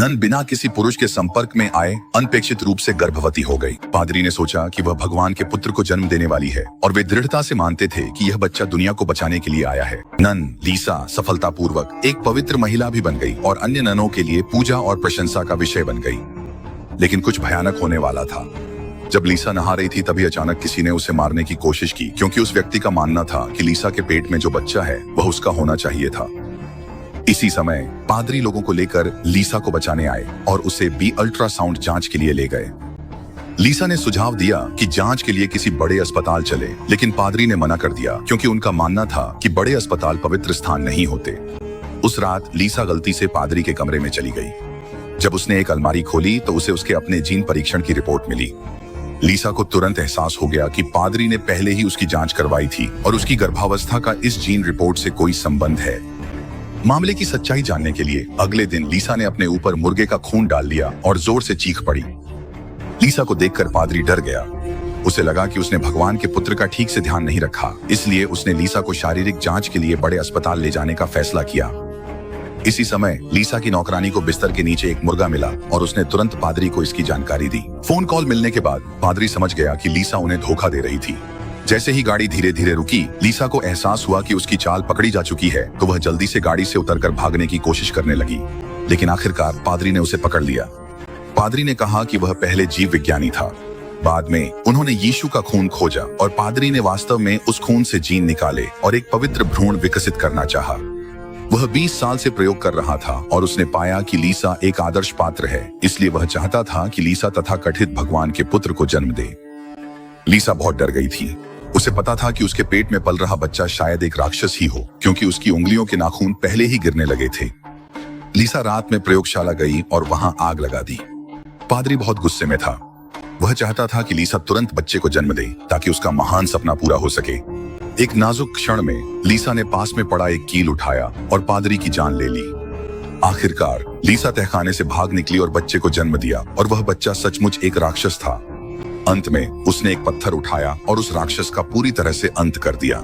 None बिना किसी पुरुष के संपर्क में आए अनपेक्षित रूप से गर्भवती हो गई। पादरी ने सोचा कि वह भगवान के पुत्र को जन्म देने वाली है और वे दृढ़ता से मानते थे कि यह बच्चा दुनिया को बचाने के लिए आया है। नन लीसा सफलतापूर्वक एक पवित्र महिला भी बन गई और अन्य ननों के लिए पूजा और प्रशंसा का विषय बन गई। लेकिन कुछ भयानक होने वाला था। जब लीसा नहा रही थी तभी अचानक किसी ने उसे मारने की कोशिश की, क्योंकि उस व्यक्ति का मानना था कि लीसा के पेट में जो बच्चा है वह उसका होना चाहिए था। इसी समय पादरी लोगों को लेकर लीसा को बचाने आए और उसे अल्ट्रासाउंड जांच के लिए ले गए। लीसा ने सुझाव दिया कि जांच के लिए किसी बड़े अस्पताल चले, लेकिन पादरी ने मना कर दिया क्योंकि उनका मानना था कि बड़े अस्पताल पवित्र स्थान नहीं होते। उस रात लीसा गलती से पादरी के कमरे में चली गई। जब उसने एक अलमारी खोली तो उसे उसके अपने जीन परीक्षण की रिपोर्ट मिली। लीसा को तुरंत एहसास हो गया कि पादरी ने पहले ही उसकी जांच करवाई थी और उसकी गर्भावस्था का इस जीन रिपोर्ट से कोई संबंध है। मामले की सच्चाई जानने के लिए अगले दिन लीसा ने अपने ऊपर मुर्गे का खून डाल लिया और जोर से चीख पड़ी। लीसा को देखकर पादरी डर गया। उसे लगा कि उसने भगवान के पुत्र का ठीक से ध्यान नहीं रखा, इसलिए उसने लीसा को शारीरिक जांच के लिए बड़े अस्पताल ले जाने का फैसला किया। इसी समय लीसा की नौकरानी को बिस्तर के नीचे एक मुर्गा मिला और उसने तुरंत पादरी को इसकी जानकारी दी। फोन कॉल मिलने के बाद पादरी समझ गया कि लीसा उन्हें धोखा दे रही थी। जैसे ही गाड़ी धीरे धीरे रुकी, लीसा को एहसास हुआ कि उसकी चाल पकड़ी जा चुकी है, तो वह जल्दी से गाड़ी से उतरकर भागने की कोशिश करने लगी। लेकिन आखिरकार पादरी ने उसे पकड़ लिया। पादरी ने कहा कि वह पहले जीव विज्ञानी था। बाद में उन्होंने यीशु का खून खोजा और पादरी ने वास्तव में उस खून से जीन निकाले और एक पवित्र भ्रूण विकसित करना चाहा। वह 20 साल से प्रयोग कर रहा था और उसने पाया कि लीसा एक आदर्श पात्र है, इसलिए वह चाहता था कि लीसा तथाकथित भगवान के पुत्र को जन्म दे। लीसा बहुत डर गई थी। उसे पता था कि उसके पेट में पल रहा बच्चा शायद एक राक्षस ही हो, क्योंकि उसकी उंगलियों के नाखून पहले ही गिरने लगे थे। लीसा रात में प्रयोगशाला गई और वहां आग लगा दी। पादरी बहुत गुस्से में था। वह चाहता था कि लीसा तुरंत बच्चे को जन्म दे ताकि उसका महान सपना पूरा हो सके। एक नाजुक क्षण में लीसा ने पास में पड़ा एक कील उठाया और पादरी की जान ले ली। आखिरकार लीसा तहखाने से भाग निकली और बच्चे को जन्म दिया, और वह बच्चा सचमुच एक राक्षस था। अंत में उसने एक पत्थर उठाया और उस राक्षस का पूरी तरह से अंत कर दिया।